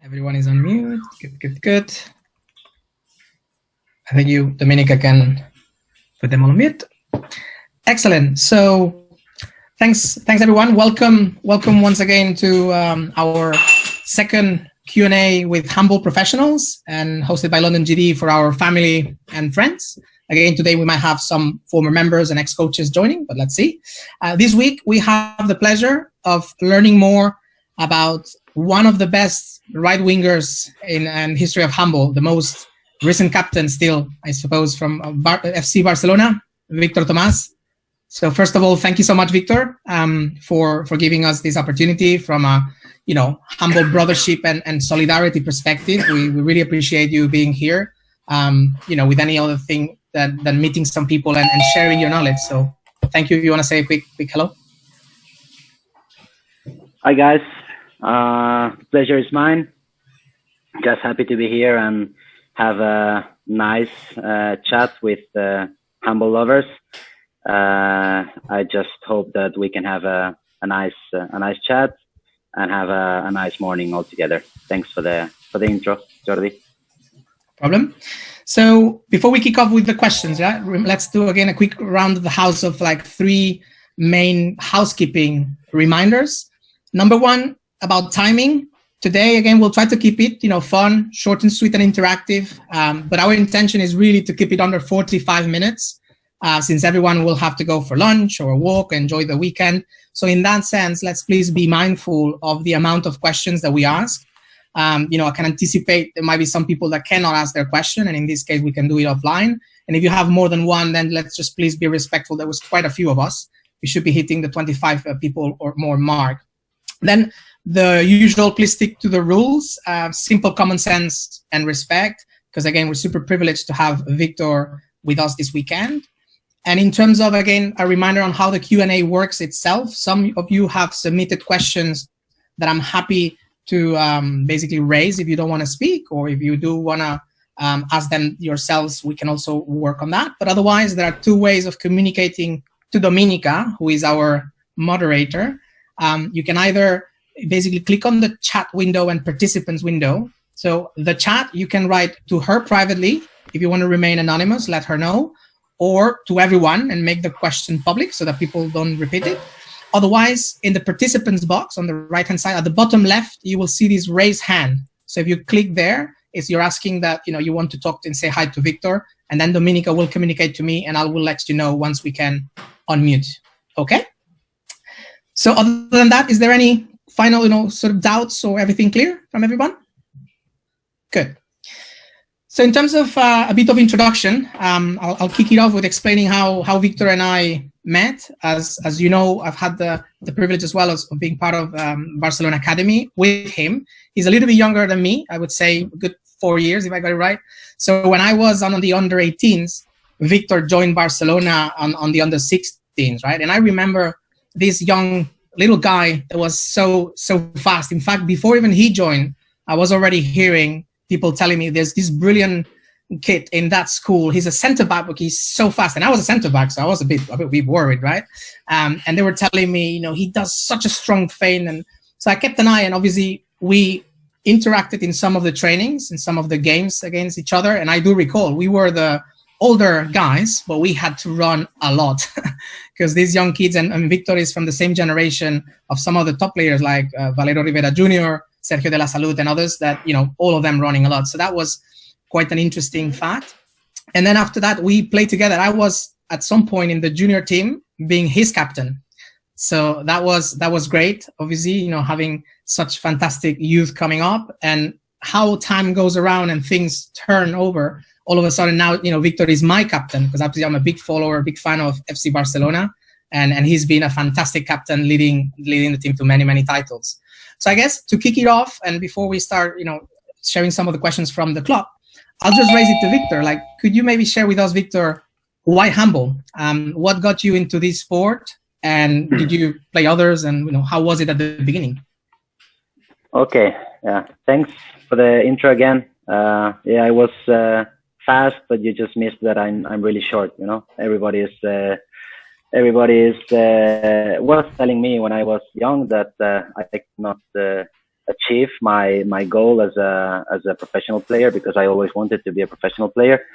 Everyone is on mute. Good. I think you, Dominica, can put them on mute. Excellent. So thanks everyone. Welcome once again to our second Q&A with Handball professionals and hosted by London GD for our family and friends. Again, today we might have some former members and ex-coaches joining, but let's see. This week we have the pleasure of learning more about one of the best right wingers in history of Handball, the most recent captain still, I suppose, from FC Barcelona, Víctor Tomás. So first of all, thank you so much, Victor, for giving us this opportunity from a Handball brothership and solidarity perspective. We really appreciate you being here. With any other thing than meeting some people and sharing your knowledge. So thank you. If you want to say a quick hello. Hi guys, pleasure is mine. Just happy to be here and have a nice chat with Handball lovers. I just hope that we can have a nice chat and have a nice morning all together. Thanks for the intro, Jordi. Problem. So before we kick off with the questions, let's do again a quick round of the house of like 3 main housekeeping reminders. Number 1, about timing. Today, again, we'll try to keep it, fun, short and sweet and interactive. But our intention is really to keep it under 45 minutes, since everyone will have to go for lunch or a walk, enjoy the weekend. So in that sense, let's please be mindful of the amount of questions that we ask. I can anticipate there might be some people that cannot ask their question, and in this case, we can do it offline. And if you have more than one, then let's just please be respectful. There was quite a few of us. We should be hitting the 25 people or more mark. Then the usual, please stick to the rules, simple common sense and respect, because again, we're super privileged to have Victor with us this weekend. And in terms of, again, a reminder on how the Q&A works itself, some of you have submitted questions that I'm happy to basically raise if you don't want to speak, or if you do want to ask them yourselves, we can also work on that. But otherwise, there are 2 ways of communicating to Dominica, who is our moderator. You can either basically click on the chat window and participants window. So the chat, you can write to her privately. If you want to remain anonymous, let her know, or to everyone and make the question public so that people don't repeat it. Otherwise, in the participants box on the right-hand side, at the bottom left, you will see this raise hand. So if you click there, you're asking that you want to talk and say hi to Victor, and then Dominica will communicate to me, and I will let you know once we can unmute. Okay? So other than that, is there any final, sort of doubts or everything clear from everyone? Good. So in terms of a bit of introduction, I'll kick it off with explaining how Victor and I met. As you know, I've had the privilege as well of being part of Barcelona Academy with him. He's a little bit younger than me, I would say a good 4 years, if I got it right. So when I was on the under 18s, Victor joined Barcelona on the under 16s, right? And I remember this young little guy that was so fast. In fact, before even he joined, I was already hearing people telling me there's this brilliant kid in that school. He's a center back, but he's so fast. And I was a center back, so I was a bit worried, right? And they were telling me, he does such a strong feint. And so I kept an eye, and obviously we interacted in some of the trainings and some of the games against each other. And I do recall we were the older guys, but we had to run a lot because these young kids, and Victor is from the same generation of some of the top players like Valero Rivera Jr., Sergio de la Salud, and others that, all of them running a lot. So that was quite an interesting fact. And then after that, we played together. I was at some point in the junior team being his captain. So that was great. Obviously, having such fantastic youth coming up, and how time goes around and things turn over. All of a sudden now, Victor is my captain, because obviously I'm a big follower, big fan of FC Barcelona, and he's been a fantastic captain leading the team to many, many titles. So I guess to kick it off, and before we start, sharing some of the questions from the club, I'll just raise it to Victor. Like, could you maybe share with us, Victor, why Handball? What got you into this sport, and did you play others, and how was it at the beginning? Okay, yeah, thanks for the intro again. Yeah, I was fast, but you just missed that I'm really short. Everybody was telling me when I was young that I could not achieve my goal as a professional player, because I always wanted to be a professional player,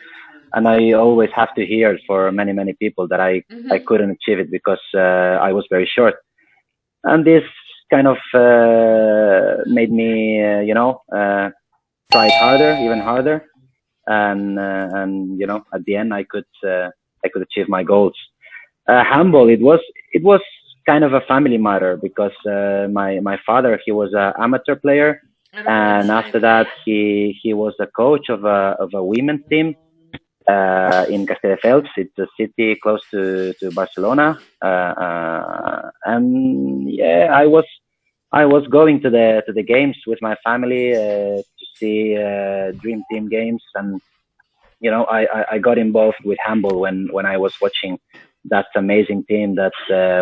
and I always have to hear for many people that I couldn't achieve it because I was very short, and this kind of made me try harder, even harder, and at the end I could achieve my goals. Handball, it was kind of a family matter, because my father, he was an amateur player, and after that he was a coach of a women's team in Castelldefels. It's a city close to Barcelona, and yeah, I was going to the games with my family to see Dream Team games, and I got involved with handball when I was watching that amazing team that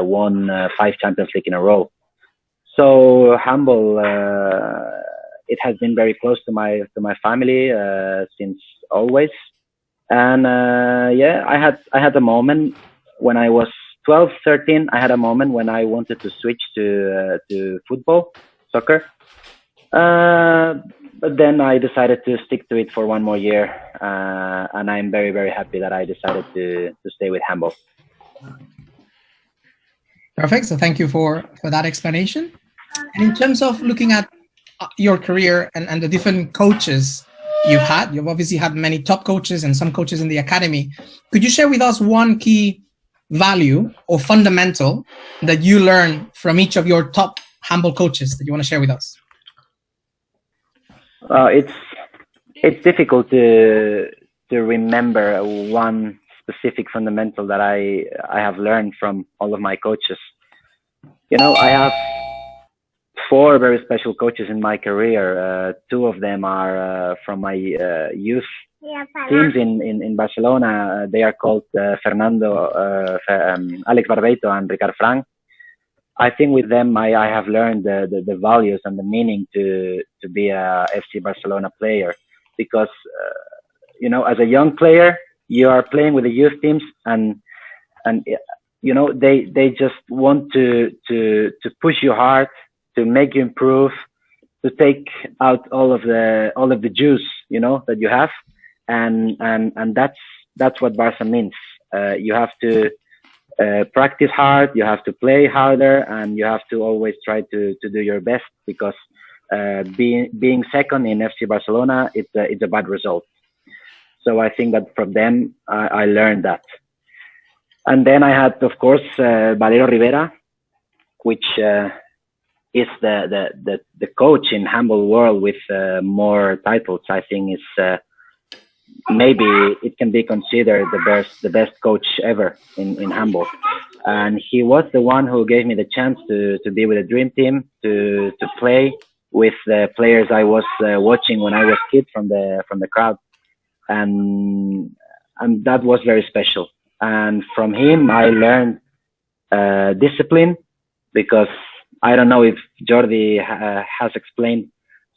won 5 Champions League in a row. So handball, it has been very close to my family since always. And yeah, I had a moment when I was 12, 13. I had a moment when I wanted to switch to football, soccer. But then I decided to stick to it for one more year, and I'm very happy that I decided to stay with handball. Perfect. So thank you for that explanation. And in terms of looking at your career and the different coaches you've obviously had many top coaches and some coaches in the academy. Could you share with us one key value or fundamental that you learned from each of your top handball coaches that you want to share with us? It's difficult to remember one specific fundamental that I have learned from all of my coaches. I have 4 very special coaches in my career. 2 of them are from my youth teams in Barcelona. They are called Alex Barbeito and Ricard Frank. I think with them I have learned the values and the meaning to be a FC Barcelona player, because as a young player you are playing with the youth teams, and they just want to push you hard, to make you improve, to take out all of the juice that you have, and that's what Barca means. You have to practice hard, you have to play harder, and you have to always try to do your best, because being second in FC Barcelona, it's a bad result. So I think that from them I learned that. And then I had, of course, Valero Rivera, which is the coach in handball world with more titles. I think is maybe it can be considered the best coach ever in handball. And he was the one who gave me the chance to be with the dream team, to play with the players I was watching when I was a kid from the crowd, and that was very special. And from him I learned discipline, because I don't know if Jordi has explained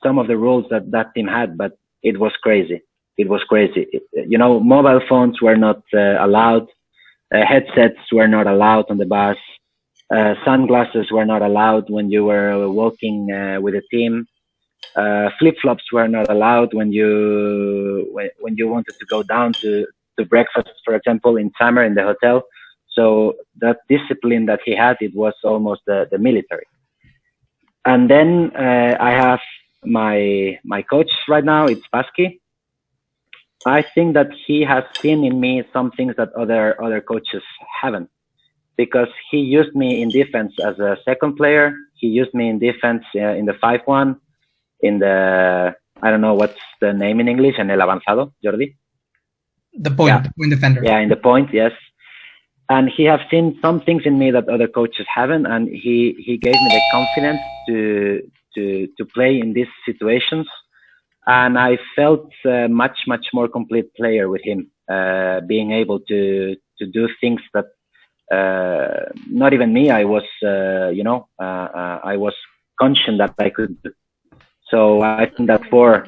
some of the rules that team had, but it was crazy. It was crazy. Mobile phones were not allowed. Headsets were not allowed on the bus. Sunglasses were not allowed when you were walking with a team. Flip-flops were not allowed when you wanted to go down to breakfast, for example, in summer in the hotel. So that discipline that he had, it was almost the military. And then I have my coach right now, it's Pasky. I think that he has seen in me some things that other coaches haven't, because he used me in defense as a second player. He used me in defense in the 5-1, in the, I don't know what's the name in English, en el avanzado, Jordi? The point defender. Yeah, in the point, yes. And he has seen some things in me that other coaches haven't, and he gave me the confidence to play in these situations. And I felt much more complete player with him, being able to do things that not even me. I was I was conscious that I could do. So I think that four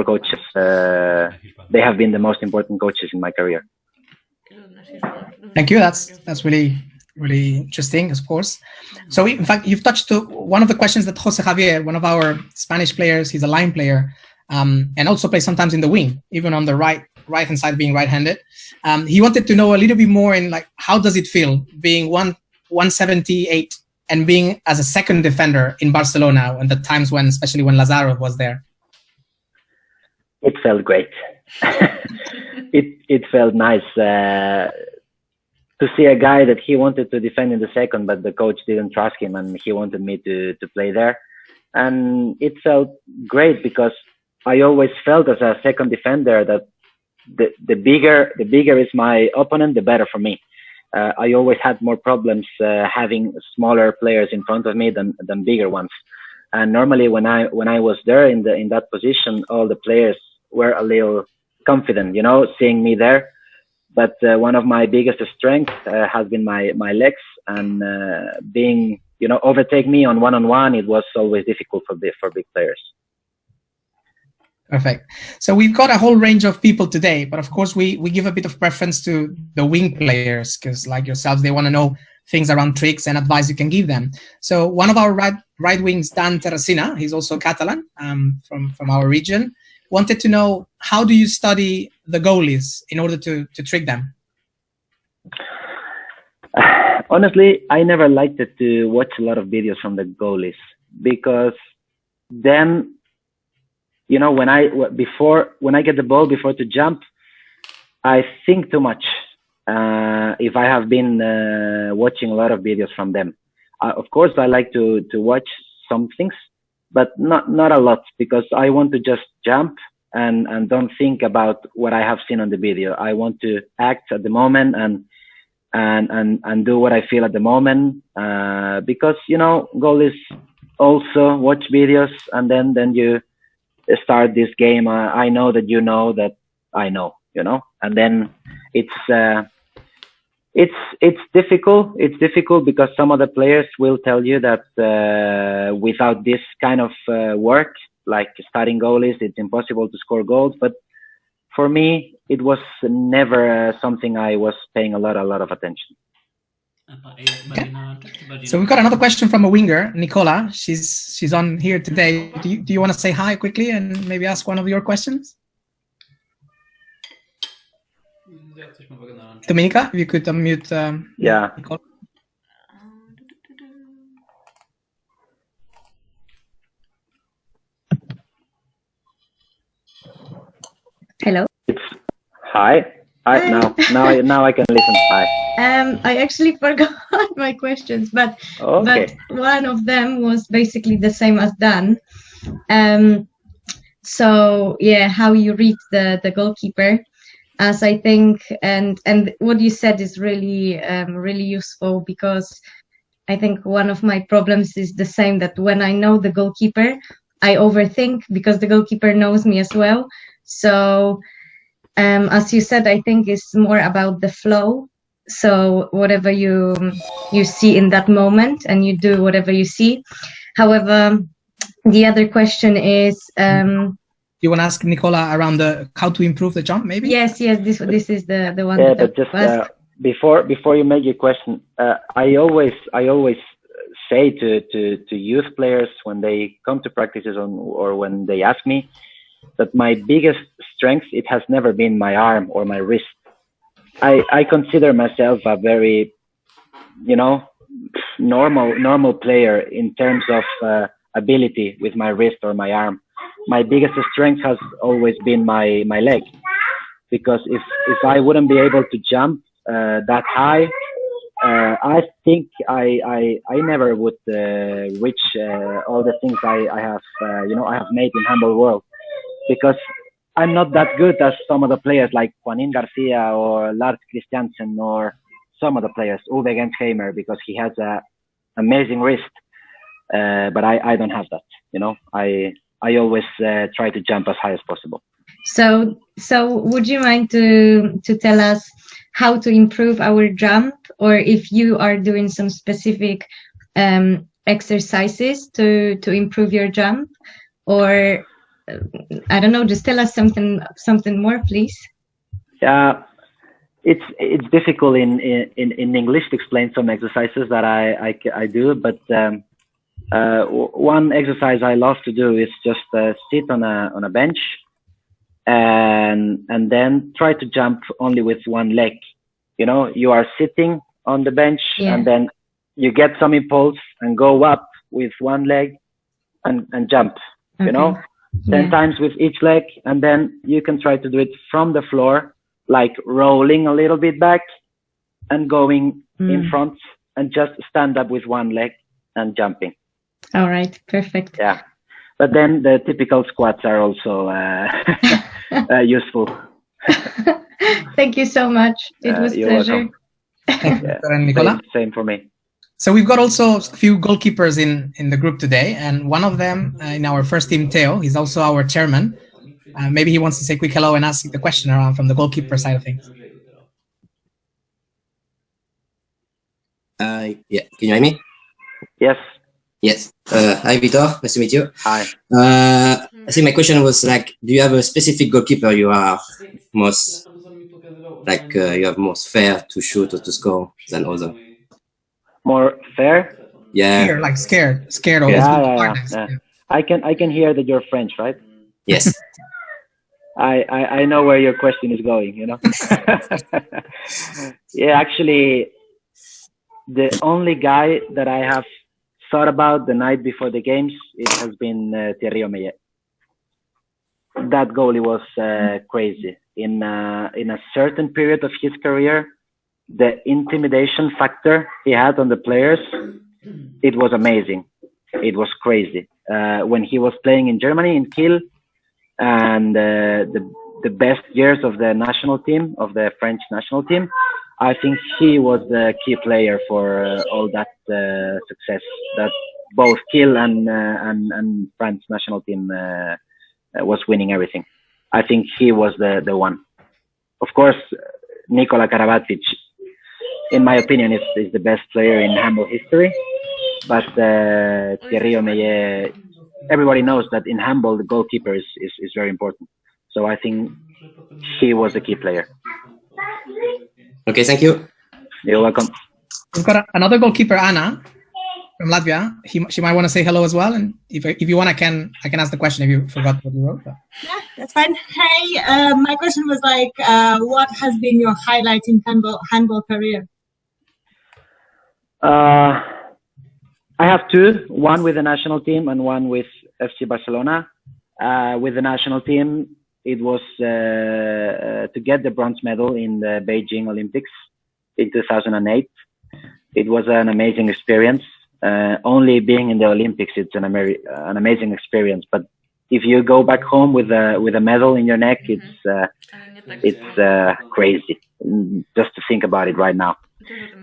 coaches, they have been the most important coaches in my career. Thank you. That's really Really interesting, of course. So in fact, you've touched to one of the questions that Jose Javier, one of our Spanish players, he's a line player, and also plays sometimes in the wing, even on the right-hand side, being right-handed. He wanted to know a little bit more in like, how does it feel being 178 and being as a second defender in Barcelona, and the times when, especially when Lazaro was there? It felt great. It felt nice to see a guy that he wanted to defend in the second, but the coach didn't trust him, and he wanted me to play there. And it felt great because I always felt as a second defender that the bigger is my opponent, the better for me. I always had more problems having smaller players in front of me than bigger ones. And normally when I was there in that position, all the players were a little confident, seeing me there. But one of my biggest strengths has been my legs, and being, overtake me on one-on-one, it was always difficult for big players. Perfect. So we've got a whole range of people today, but of course we give a bit of preference to the wing players, because like yourselves, they want to know things around tricks and advice you can give them. So one of our right wings, Dan Terracina, he's also Catalan, from our region, wanted to know, how do you study the goalies in order to trick them? Honestly, I never liked it to watch a lot of videos from the goalies, because then, when I get the ball before to jump, I think too much. If I have been watching a lot of videos from them, of course I like to watch some things, but not a lot, because I want to just jump and don't think about what I have seen on the video. I want to act at the moment and do what I feel at the moment, because goalies also watch videos, and then you start this game. I know that you know that I know, and then it's difficult. It's difficult because some of the players will tell you that without this kind of work, like studying goalies, it's impossible to score goals. But for me, it was never something I was paying a lot of attention. Okay. So we've got another question from a winger, Nicola. She's on here today. Do you want to say hi quickly and maybe ask one of your questions? Dominika, if you could unmute. Yeah. Nicola. Hello. Hi. Now I can listen. Hi. I actually forgot my questions, but one of them was basically the same as Dan. So yeah, how you read the goalkeeper, as I think, and what you said is really really useful, because I think one of my problems is the same, that when I know the goalkeeper, I overthink because the goalkeeper knows me as well. So as you said, I think it's more about the flow. So whatever you see in that moment, and you do whatever you see. However, the other question is, you want to ask Nicola around how to improve the jump, maybe? Yes. This is the one. Yeah, but just before you make your question, I always say to youth players when they come to practices or when they ask me, that my biggest strength, it has never been my arm or my wrist. I consider myself a very, normal player in terms of ability with my wrist or my arm. My biggest strength has always been my leg, because if I wouldn't be able to jump that high, I think I never would reach all the things I have I have made in handball world, because I'm not that good as some of the players like Juanín Garcia or Lars Christiansen or some of the players, Uwe Gensheimer, because he has a amazing wrist, but I don't have that. I always try to jump as high as possible. So would you mind to tell us how to improve our jump, or if you are doing some specific exercises to improve your jump, or I don't know, just tell us something more, please. Yeah, it's difficult in English to explain some exercises that I do, but one exercise I love to do is just sit on a bench and then try to jump only with one leg. You know, you are sitting on the bench and then you get some impulse and go up with one leg and jump. You know, 10 times with each leg, and then you can try to do it from the floor, like rolling a little bit back and going in front, and just stand up with one leg and jumping. All right, perfect. Yeah, but then the typical squats are also useful. Thank you so much. It was a pleasure. Yeah, same for me. So we've got also a few goalkeepers in the group today, and one of them in our first team, Theo, he's also our chairman. Maybe he wants to say a quick hello and ask the question around from the goalkeeper side of things. Yeah, can you hear me? Yes. Yes. Hi, Víctor. Nice to meet you. Hi. I think my question was like, do you have a specific goalkeeper you are most like you have most fair to shoot or to score than other? More fair? Yeah. Fear, like scared. Yeah. I can hear that you're French, right? Yes. I know where your question is going, you know. Yeah, actually, the only guy that I have thought about the night before the games, it has been Thierry Omeyer. That goalie was crazy. In a certain period of his career, the intimidation factor he had on the players, it was amazing. It was crazy. When he was playing in Germany, in Kiel, and the best years of the national team, of the French national team, I think he was the key player for all that success that both Kiel and France national team was winning everything. I think he was the one. Of course, Nikola Karabatic, in my opinion, is the best player in handball history. But Thierry Omeyer, everybody knows that in handball, the goalkeeper is very important. So I think he was the key player. Okay, thank you. You're welcome. We've got another goalkeeper, Anna, from Latvia. She might want to say hello as well. And if you want, I can ask the question if you forgot what you wrote. But. Yeah, that's fine. Hey, my question was like, what has been your highlight in handball career? I have two, one with the national team and one with FC Barcelona. With the national team, it was to get the bronze medal in the Beijing Olympics in 2008. It was an amazing experience. Only being in the Olympics, it's an amazing experience. But if you go back home with a medal in your neck, it's crazy just to think about it right now.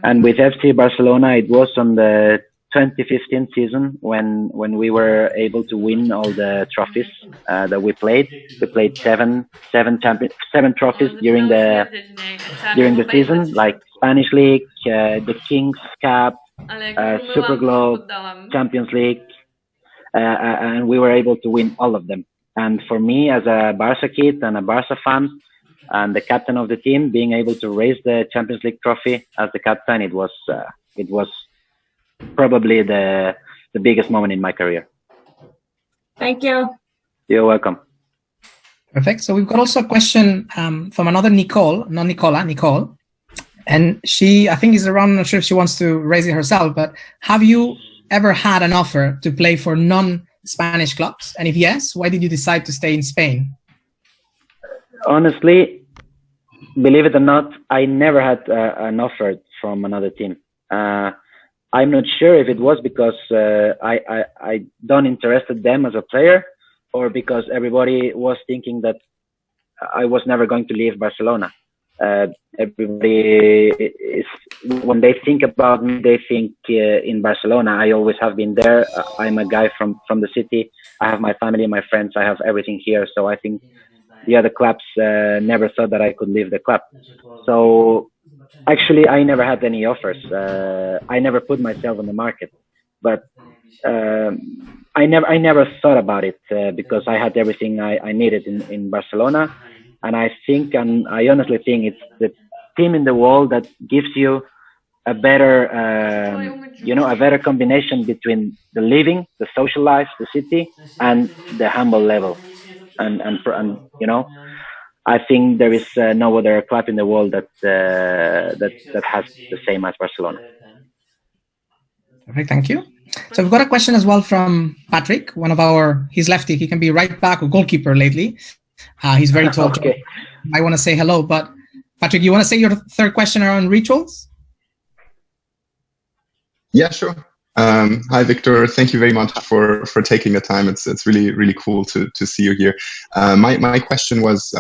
And with FC Barcelona, it was on the 2015 season when we were able to win all the trophies that we played. We played seven trophies during the season, like Spanish League, the Kings Cup, Super Globe, Champions League, and we were able to win all of them. And for me, as a Barca kid and a Barca fan, and the captain of the team, being able to raise the Champions League trophy as the captain, it was probably the biggest moment in my career. Thank you. You're welcome. Perfect. So we've got also a question from another Nicole, not Nicola, Nicole. And she, I think is around, I'm not sure if she wants to raise it herself, but have you ever had an offer to play for non-Spanish clubs? And if yes, why did you decide to stay in Spain? Honestly, believe it or not, I never had an offer from another team. I'm not sure if it was because I don't interested them as a player, or because everybody was thinking that I was never going to leave Barcelona. Everybody is, when they think about me, they think in Barcelona. I always have been there. I'm a guy from the city. I have my family, my friends. I have everything here. So I think the other clubs never thought that I could leave the club. So actually, I never had any offers. I never put myself on the market, but I never thought about it because I had everything I needed in Barcelona. And I think, and I honestly think, it's team in the world that gives you a better, a better combination between the living, the social life, the city, and the humble level. And I think there is no other club in the world that has the same as Barcelona. Perfect, thank you. So we've got a question as well from Patrick, he's lefty. He can be right back or goalkeeper lately. He's very tall. Okay. I want to say hello, but Patrick, you want to say your third question around rituals? Yeah, sure. Hi, Victor. Thank you very much for taking the time. It's really, really cool to see you here. My question was,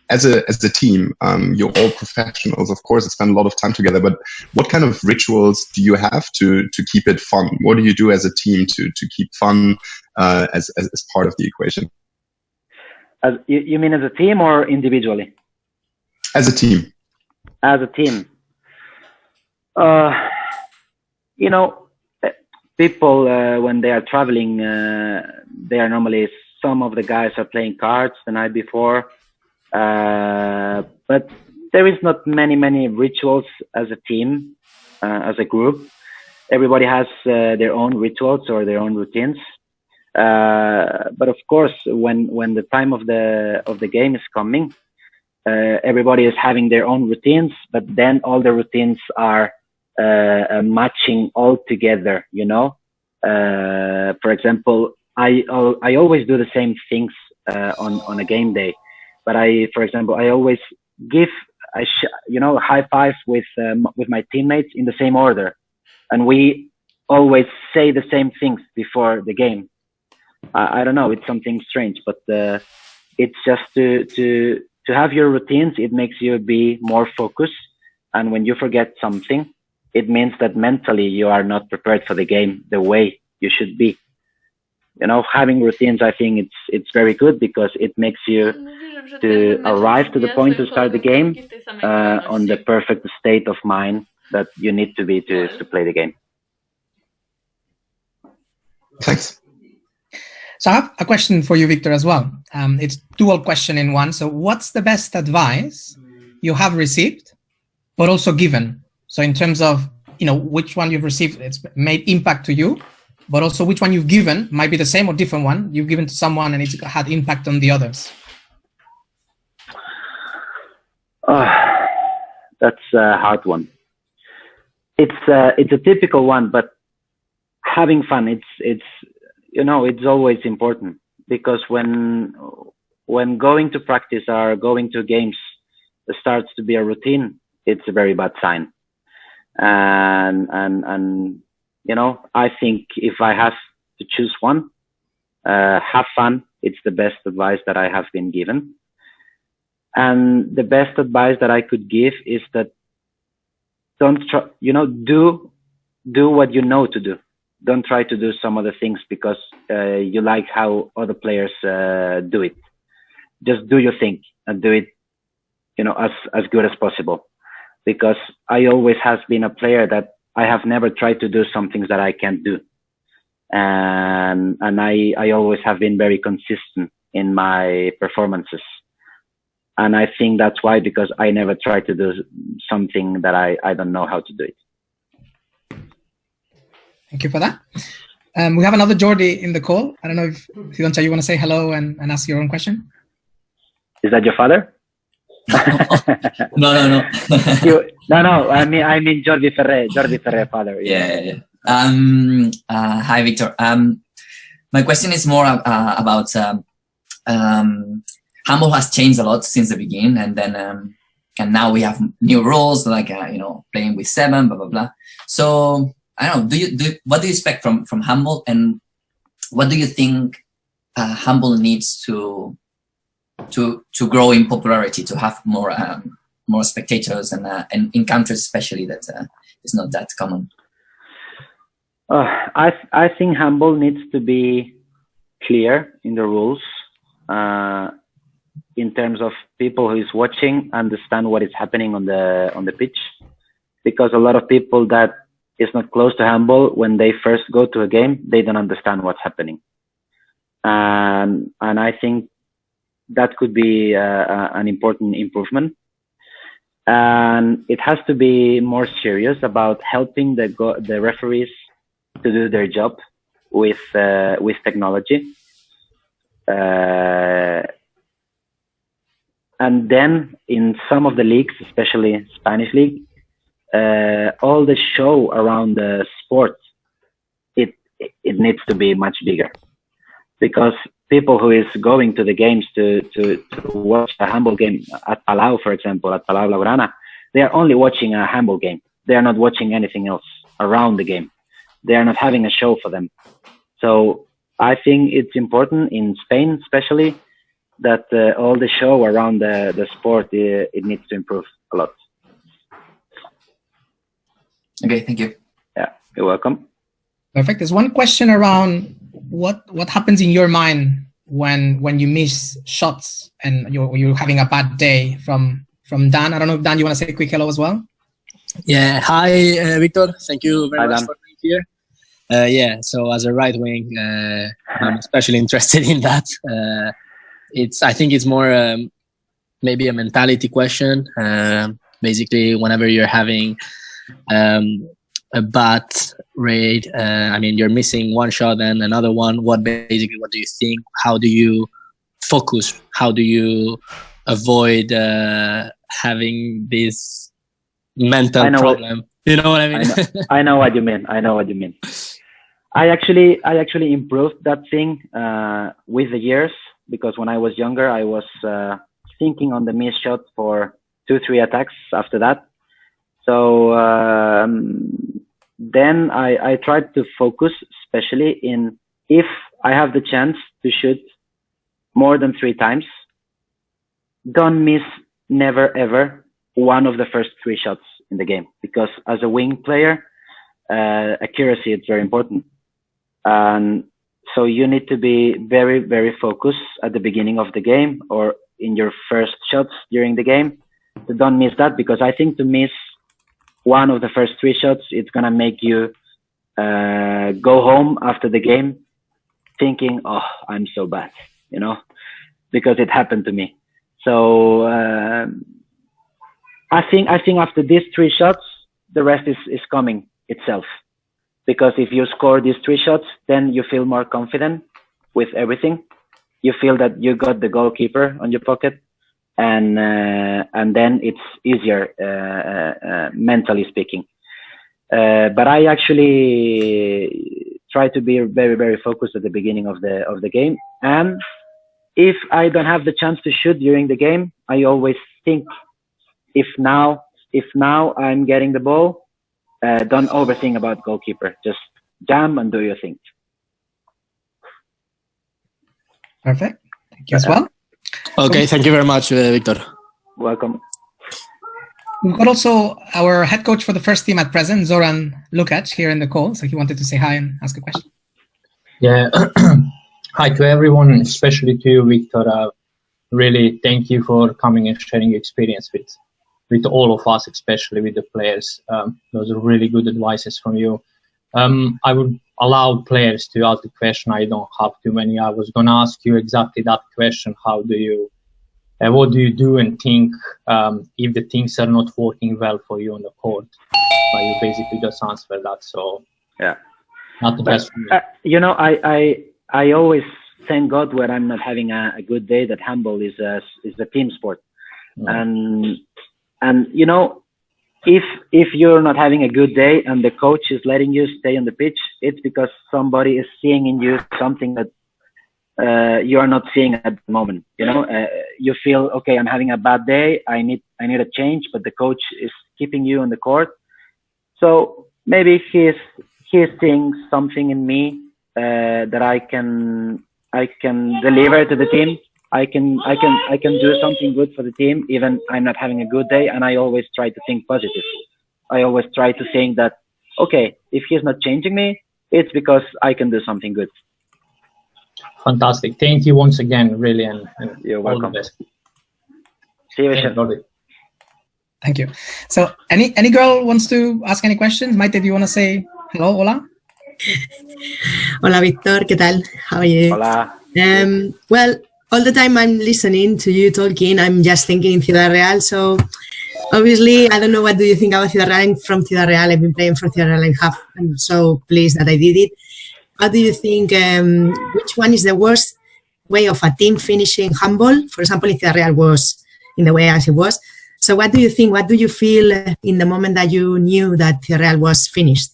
as a team, you're all professionals, of course, spend a lot of time together, but what kind of rituals do you have to keep it fun? What do you do as a team to keep fun as part of the equation? You mean as a team or individually? As a team. As a team. People, when they are traveling, they are normally, some of the guys are playing cards the night before. But there is not many rituals as a team, as a group. Everybody has their own rituals or their own routines. But of course, when the time of the game is coming, everybody is having their own routines, but then all the routines are matching all together, For example, I always do the same things on a game day, but for example, I always give high fives with my teammates in the same order, and we always say the same things before the game. I don't know, it's something strange, but it's just to have your routines. It makes you be more focused, and when you forget something, it means that mentally you are not prepared for the game the way you should be. Having routines, I think it's very good because it makes you to arrive to the point to start the game on the perfect state of mind that you need to be to play the game. Thanks. So I have a question for you, Victor, as well. It's dual question in one. So what's the best advice you have received, but also given? So in terms of, which one you've received, it's made impact to you, but also which one you've given might be the same or different one you've given to someone and it's had impact on the others. That's a hard one. It's a typical one, but having fun, it's always important, because when going to practice or going to games starts to be a routine, it's a very bad sign. And I think if I have to choose one, have fun. It's the best advice that I have been given. And the best advice that I could give is that don't try, do what you know to do. Don't try to do some other things because you like how other players do it. Just do your thing and do it, as good as possible. Because I always have been a player that I have never tried to do some things that I can't do. And I always have been very consistent in my performances. And I think that's why, because I never try to do something that I don't know how to do it. Thank you for that. We have another Jordi in the call. I don't know if you want to say hello and ask your own question. Is that your father? No. No. I mean Jordi Ferrer, father. Yeah. Hi, Victor. My question is more about Handball has changed a lot since the beginning, and then and now we have new rules like playing with 7, blah blah blah. So I don't know. What do you expect from Handball, and what do you think Handball needs to grow in popularity, to have more spectators, and in countries especially that is not that common? I think Handball needs to be clear in the rules, in terms of people who is watching understand what is happening on the pitch, because a lot of people that is not close to Handball, when they first go to a game, they don't understand what's happening, and I think that could be an important improvement. and it has to be more serious about helping the referees to do their job with technology. And then in some of the leagues, especially Spanish league, all the show around the sport, it needs to be much bigger, because people who is going to the games to watch a handball game at Palau, for example, at Palau Blaugrana, they are only watching a handball game. They are not watching anything else around the game. They are not having a show for them. So I think it's important in Spain, especially, that all the show around the sport, it needs to improve a lot. Okay, thank you. Yeah, you're welcome. Perfect. There's one question around what happens in your mind when you miss shots and you're having a bad day, from Dan. I don't know if Dan, you want to say a quick hello as well? Yeah. Hi, Victor. Thank you very much Dan. for being here. Yeah. So as a right wing, I'm especially interested in that. I think it's more maybe a mentality question. Basically, whenever you're having a bad rate, I mean, you're missing one shot and another one. What do you think? How do you focus? How do you avoid having this mental problem? You know what I mean? I know what you mean. I actually improved that thing with the years, because when I was younger, I was thinking on the missed shot for 2-3 attacks after that. So then I tried to focus, especially in, if I have the chance to shoot more than 3 times, don't miss never ever one of the first 3 shots in the game, because as a wing player, accuracy is very important. And so you need to be very, very focused at the beginning of the game or in your first shots during the game. So don't miss that, because I think to miss one of the first 3 shots, it's going to make you go home after the game thinking, oh, I'm so bad, you know, because it happened to me. So I think after these 3 shots, the rest is coming itself. Because if you score these 3 shots, then you feel more confident with everything. You feel that you got the goalkeeper on your pocket, and then it's easier mentally speaking. But I actually try to be very, very focused at the beginning of the game. And if I don't have the chance to shoot during the game, I always think, if now I'm getting the ball, don't overthink about goalkeeper. Just jam and do your thing. Perfect. Thank you as well. Okay, thank you very much, Victor. Welcome. We've got also our head coach for the first team at present, Zoran Lukac, here in the call. So he wanted to say hi and ask a question. Yeah. Hi to everyone, especially to you, Victor. Really, thank you for coming and sharing your experience with all of us, especially with the players. Those are really good advices from you. I would allow players to ask the question. I don't have too many. I was going to ask you exactly that question. What do you do and think if the things are not working well for you on the court? But you basically just answered that. So yeah, not the best for me. You know, I always thank God when I'm not having a good day that handball is a team sport. Mm. And you know, if you're not having a good day and the coach is letting you stay on the pitch, it's because somebody is seeing in you something that you are not seeing at the moment. You know, you feel, okay, I'm having a bad day. I need a change, but the coach is keeping you on the court. So maybe he is seeing something in me that I can deliver to the team. I can do something good for the team, even I'm not having a good day. And I always try to think positive. I always try to think that, okay, if he's not changing me, it's because I can do something good. Fantastic. Thank you once again, really. And you're welcome. All the best. See you soon. Thank you. So any girl wants to ask any questions? Maite, do you want to say hello? Hola. Hola, Víctor. ¿Qué tal? How are you? Hola. Well, all the time I'm listening to you talking, I'm just thinking in Ciudad Real. So Obviously, I don't know what do you think about Ciudad Real. I'm from Ciudad Real. I've been playing for Ciudad Real. I'm so pleased that I did it. How do you think, which one is the worst way of a team finishing handball? For example, if Ciudad Real was in the way as it was. So what do you think? What do you feel in the moment that you knew that Ciudad Real was finished?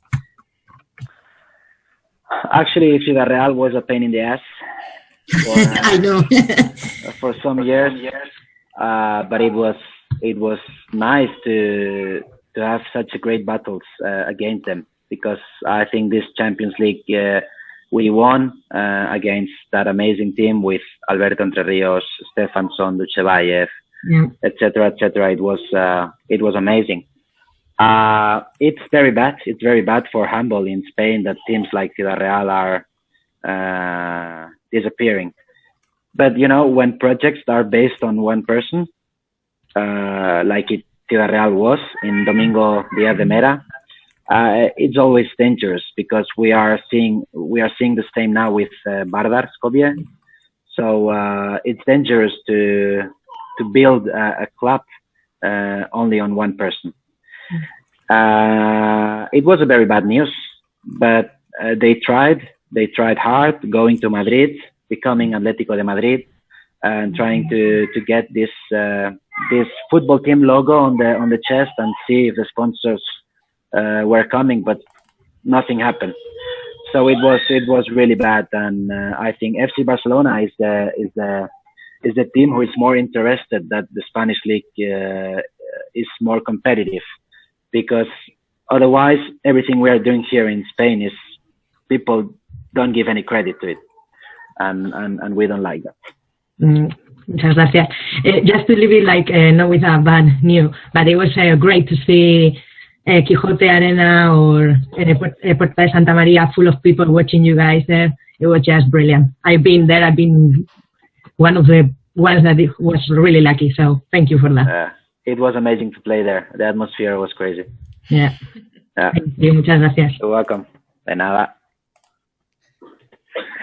Actually, Ciudad Real was a pain in the ass. For, I know. for some years, but it was nice to have such a great battles against them, because I think this Champions League we won against that amazing team with Alberto Entre Rios, Stefansson, Duchebaev, etc., etc. It was amazing. It's very bad. It's very bad for handball in Spain that teams like Ciudad Real are disappearing. But you know, when projects are based on one person, like Ciudad Real was in Domingo Díaz de Mera, it's always dangerous, because we are seeing the same now with Vardar Skopje. So it's dangerous to build a club only on one person. It was a very bad news, but they tried hard, going to Madrid, becoming Atlético de Madrid, and trying to get this football team logo on the chest and see if the sponsors were coming, but nothing happened. So it was really bad, and I think FC Barcelona is the team who is more interested that the Spanish league is more competitive, because otherwise everything we are doing here in Spain is people don't give any credit to it, and we don't like that. Muchas gracias. Just to leave it like not with a bad news, but it was great to see Quijote Arena or Puerta de Santa Maria full of people watching you guys there. It was just brilliant. I've been there. I've been one of the ones that was really lucky. So thank you for that. It was amazing to play there. The atmosphere was crazy. Yeah. Thank you. Muchas gracias. You're welcome. De nada.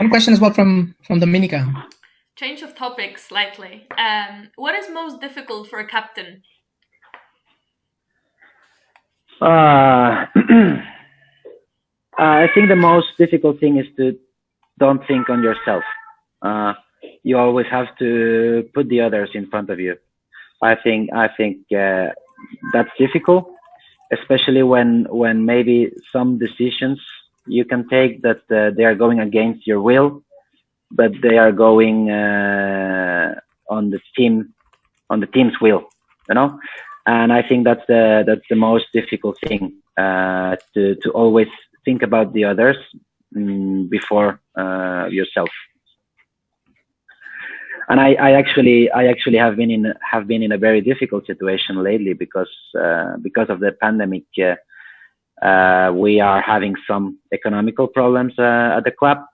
One question as well from Dominica. Change of topic slightly. What is most difficult for a captain? I think the most difficult thing is to don't think on yourself. You always have to put the others in front of you. I think that's difficult, especially when maybe some decisions you can take that they are going against your will, but they are going on the team's will, you know. And I think that's the most difficult thing, to always think about the others before yourself. And I actually have been in a very difficult situation lately, because of the pandemic. We are having some economical problems at the club.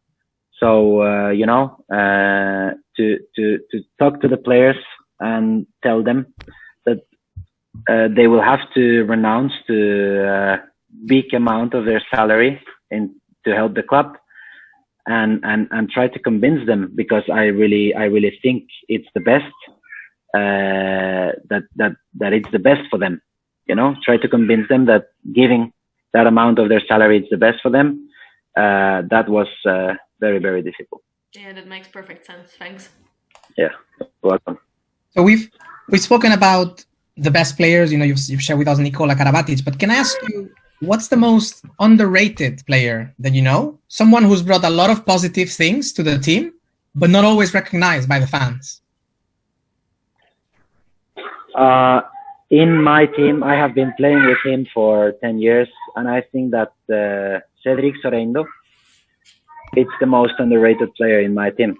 So you know, to talk to the players and tell them that they will have to renounce to a big amount of their salary to help the club, and try to convince them, because I really think it's the best, that it's the best for them. You know, try to convince them that giving that amount of their salary is the best for them. That was very, very difficult. Yeah, that makes perfect sense. Thanks. Yeah, welcome. So we've spoken about the best players. You know, you've shared with us Nikola Karabatic, but can I ask you, what's the most underrated player that you know? Someone who's brought a lot of positive things to the team, but not always recognized by the fans. In my team, I have been playing with him for 10 years, and I think that Cedric Soreindo, it's the most underrated player in my team.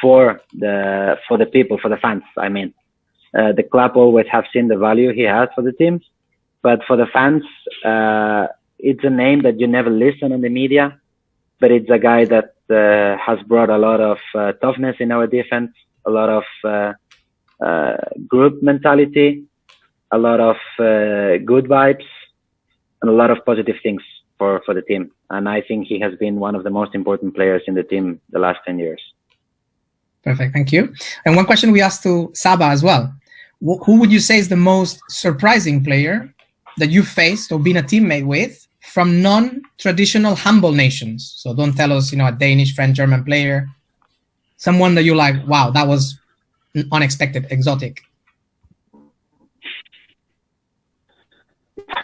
For the people, for the fans, I mean. The club always have seen the value he has for the teams, but for the fans, it's a name that you never listen on the media, but it's a guy that has brought a lot of toughness in our defense, a lot of group mentality, a lot of good vibes, and a lot of positive things for the team. And I think he has been one of the most important players in the team the last 10 years. Perfect, thank you. And one question we asked to Saba as well. who would you say is the most surprising player that you faced or been a teammate with from non-traditional handball nations? So don't tell us, a Danish, French, German player. Someone that you're like, wow, that was unexpected, exotic.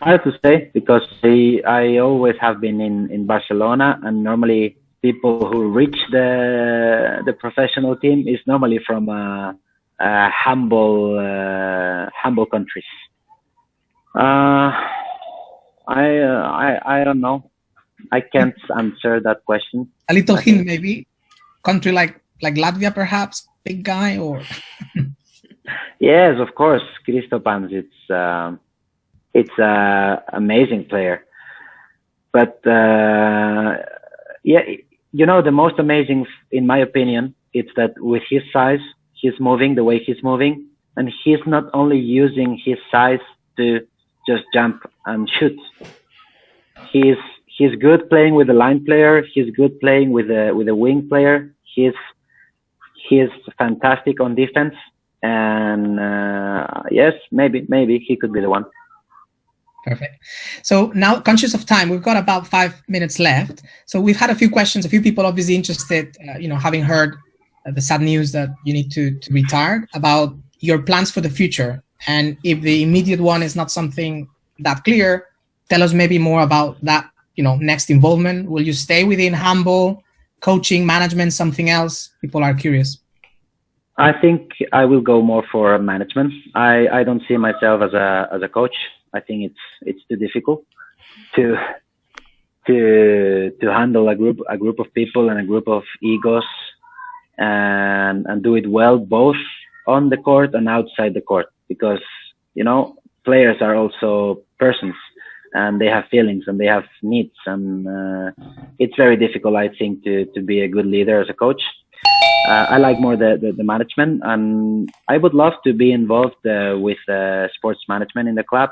Hard to say, because I always have been in Barcelona, and normally people who reach the professional team is normally from handball countries. I don't know. I can't answer that question. A little hint, maybe. Country like Latvia, perhaps. Big guy, or yes, of course, Kristopans. It's a amazing player. But yeah, the most amazing, in my opinion, it's that with his size, he's moving the way he's moving, and he's not only using his size to just jump and shoot. He's good playing with the line player. He's good playing with the wing player. He's fantastic on defense, and yes, maybe he could be the one. Perfect. So now, conscious of time, we've got about 5 minutes left. So we've had a few questions. A few people obviously interested, having heard the sad news that you need to retire, about your plans for the future. And if the immediate one is not something that clear, tell us maybe more about that, next involvement. Will you stay within handball, coaching, management, something else? People are curious. I think I will go more for management. I don't see myself as a coach. I think it's too difficult to handle a group of people and a group of egos, and do it well both on the court and outside the court, because players are also persons, and they have feelings and they have needs, and it's very difficult, I think, to be a good leader as a coach. I like more the management, and I would love to be involved with sports management in the club.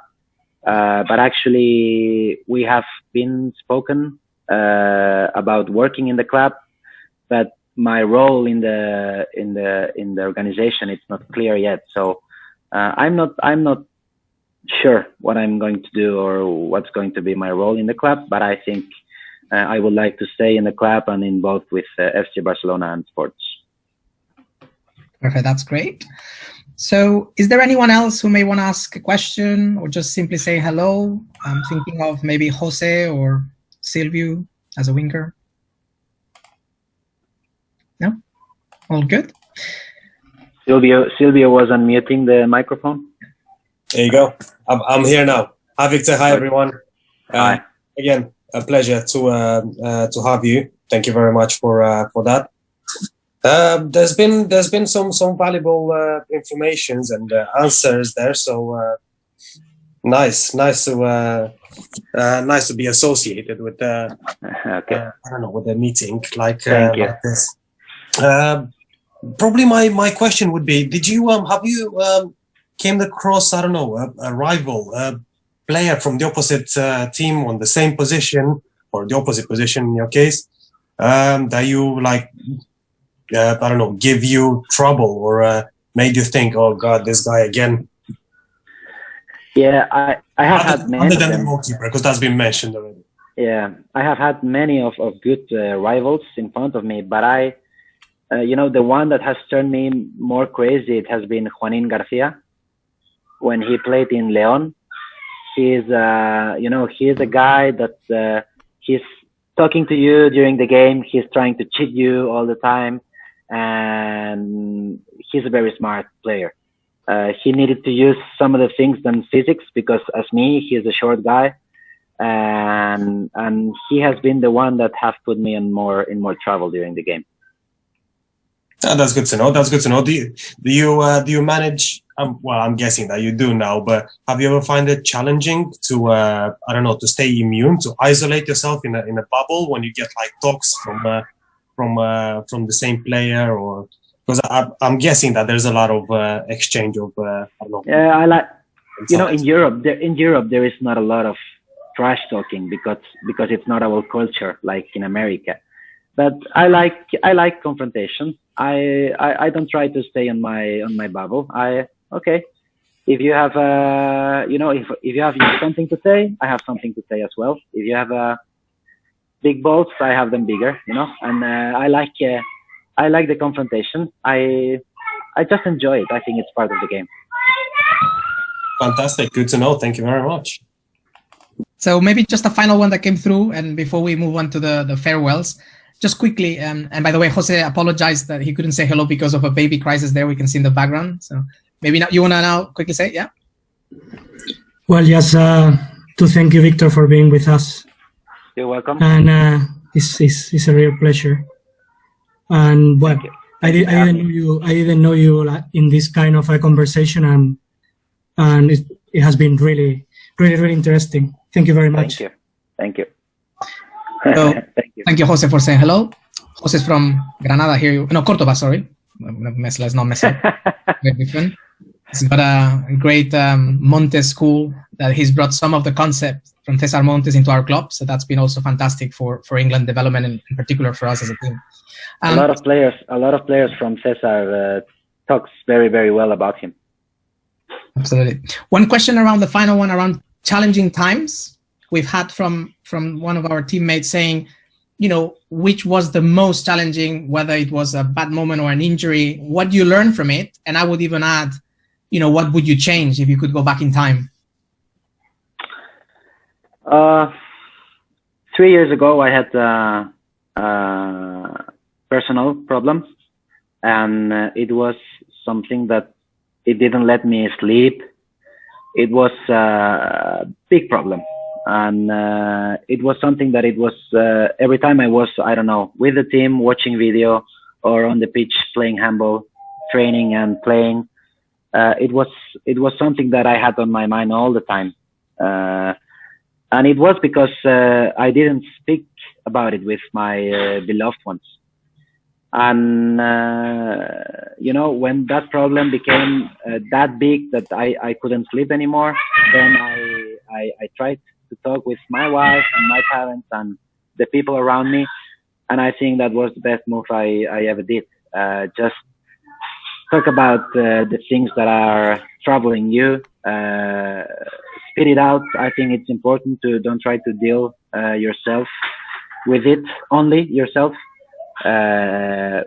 But actually, we have been spoken about working in the club, but my role in the organization, it's not clear yet. So I'm not sure what I'm going to do or what's going to be my role in the club. But I think I would like to stay in the club and involved with FC Barcelona and sports. Perfect. That's great. So is there anyone else who may want to ask a question or just simply say hello? I'm thinking of maybe Jose or Silvio as a winger. No? All good? Silvio was unmuting the microphone. There you go. I'm here now. Hi, Victor. Hi, everyone. Hi. Again, a pleasure to have you. Thank you very much for that. There's been some valuable informations and answers there. So nice to be associated with the with the meeting like this. Probably my question would be: did you have you came across a rival player from the opposite team on the same position or the opposite position in your case that you give you trouble or made you think, oh God, this guy again? Yeah, I have had many. Other than the goalkeeper, because that's been mentioned already. Yeah, I have had many of good rivals in front of me, but the one that has turned me more crazy, it has been Juanín García. When he played in León, he's a guy that he's talking to you during the game. He's trying to cheat you all the time, and he's a very smart player. He needed to use some of the things than physics, because as me, he's a short guy, and he has been the one that have put me in more trouble during the game. That's good to know. Do you manage? Well, I'm guessing that you do now, but have you ever find it challenging to to stay immune, to isolate yourself in a bubble when you get talks from the same player, or because I'm guessing that there's a lot of exchange of Yeah, I like in Europe there is not a lot of trash talking because it's not our culture like in America. But I like confrontation. I don't try to stay on my bubble. if you have, if you have something to say, I have something to say as well. If you have big balls, I have them bigger, and I like the confrontation. I just enjoy it. I think it's part of the game. Fantastic. Good to know. Thank you very much. So maybe just a final one that came through, and before we move on to the farewells, just quickly, and by the way, Jose apologized that he couldn't say hello because of a baby crisis there we can see in the background. So maybe now, you want to now quickly say, yeah? Well, just to thank you, Victor, for being with us. You're welcome. And it's a real pleasure. And well, I didn't know you in this kind of a conversation, and it has been really interesting. Thank you very much. Thank you. So, thank you, Jose, for saying hello. Jose is from Granada here. No, Córdoba, sorry. Let's not mess up. Very different. He's got a great Montes school that he's brought some of the concepts from Cesar Montes into our club. So that's been also fantastic for England development, and in particular for us as a team. A lot of players from Cesar talks very, very well about him. Absolutely. One question around the final one around challenging times. We've had from one of our teammates saying, which was the most challenging, whether it was a bad moment or an injury, what you learned from it. And I would even add, what would you change if you could go back in time? 3 years ago, I had personal problems, and it was something that it didn't let me sleep. It was a big problem. And it was something that it was every time I was, with the team, watching video or on the pitch playing handball, training and playing. It was something that I had on my mind all the time. And it was because I didn't speak about it with my beloved ones. And, when that problem became that big that I couldn't sleep anymore, then I tried to talk with my wife and my parents and the people around me. And I think that was the best move I ever did. Just talk about the things that are troubling you, spit it out. I think it's important to don't try to deal yourself with it, only yourself. And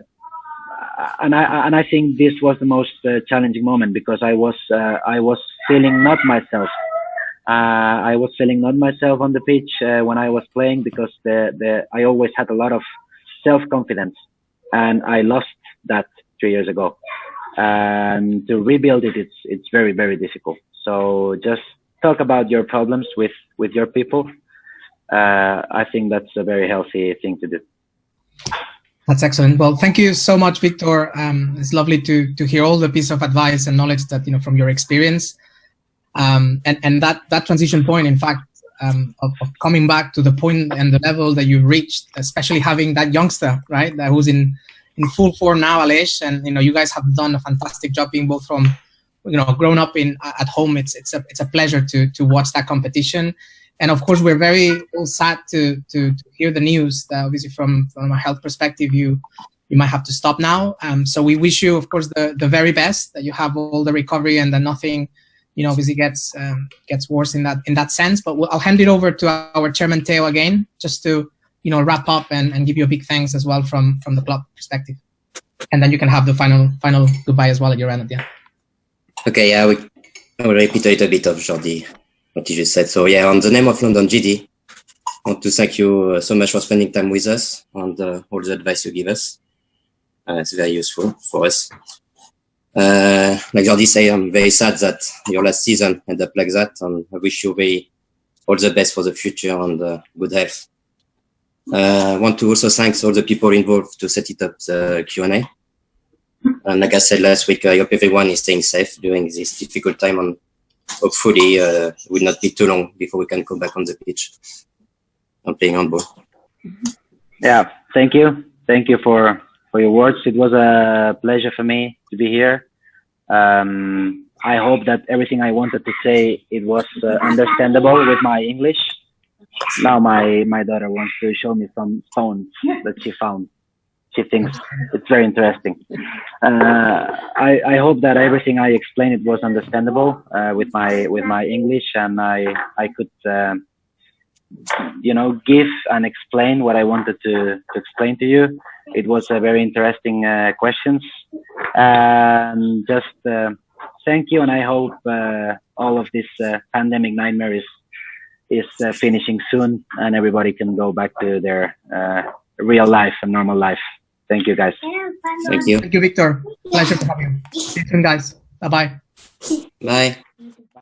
I think this was the most challenging moment because I was feeling not myself. I was feeling not myself on the pitch when I was playing because I always had a lot of self-confidence, and I lost that 3 years ago. And to rebuild it, it's very, very difficult. So just talk about your problems with your people. I think that's a very healthy thing to do. That's excellent. Well, thank you so much, Victor. It's lovely to hear all the piece of advice and knowledge that from your experience. And that transition point, in fact, of coming back to the point and the level that you've reached, especially having that youngster, right, that who's in full form now, Aleix, and you guys have done a fantastic job being both from grown up at home. It's a pleasure to watch that competition. And of course, we're very sad to hear the news that obviously from a health perspective, you might have to stop now. So we wish you, of course, the very best, that you have all the recovery and that nothing, obviously gets worse in that sense. But I'll hand it over to our chairman, Theo, again, just to, wrap up and give you a big thanks as well from the club perspective. And then you can have the final goodbye as well at your end at the end. Okay, I will repeat a little bit of Jordi, what you just said. So yeah, on the name of London GD, I want to thank you so much for spending time with us and all the advice you give us. It's very useful for us. Like Jordi said, I'm very sad that your last season ended up like that, and I wish you all the best for the future and good health. I want to also thank all the people involved to set it up, the Q&A. And like I said last week, I hope everyone is staying safe during this difficult time, and hopefully it will not be too long before we can come back on the pitch and playing handball. Yeah, thank you. Thank you for your words. It was a pleasure for me to be here. I hope that everything I wanted to say, it was understandable with my English. Now my daughter wants to show me some stones that she found. she thinks it's very interesting. I hope that everything I explained it was understandable with my English, and I could give and explain what I wanted to explain to you. It was a very interesting questions, and just thank you, and I hope all of this pandemic nightmare is finishing soon, and everybody can go back to their real life and normal life. Thank you, guys. Thank you. Thank you, Victor. Pleasure to have you. See you soon, guys. Bye-bye. Bye.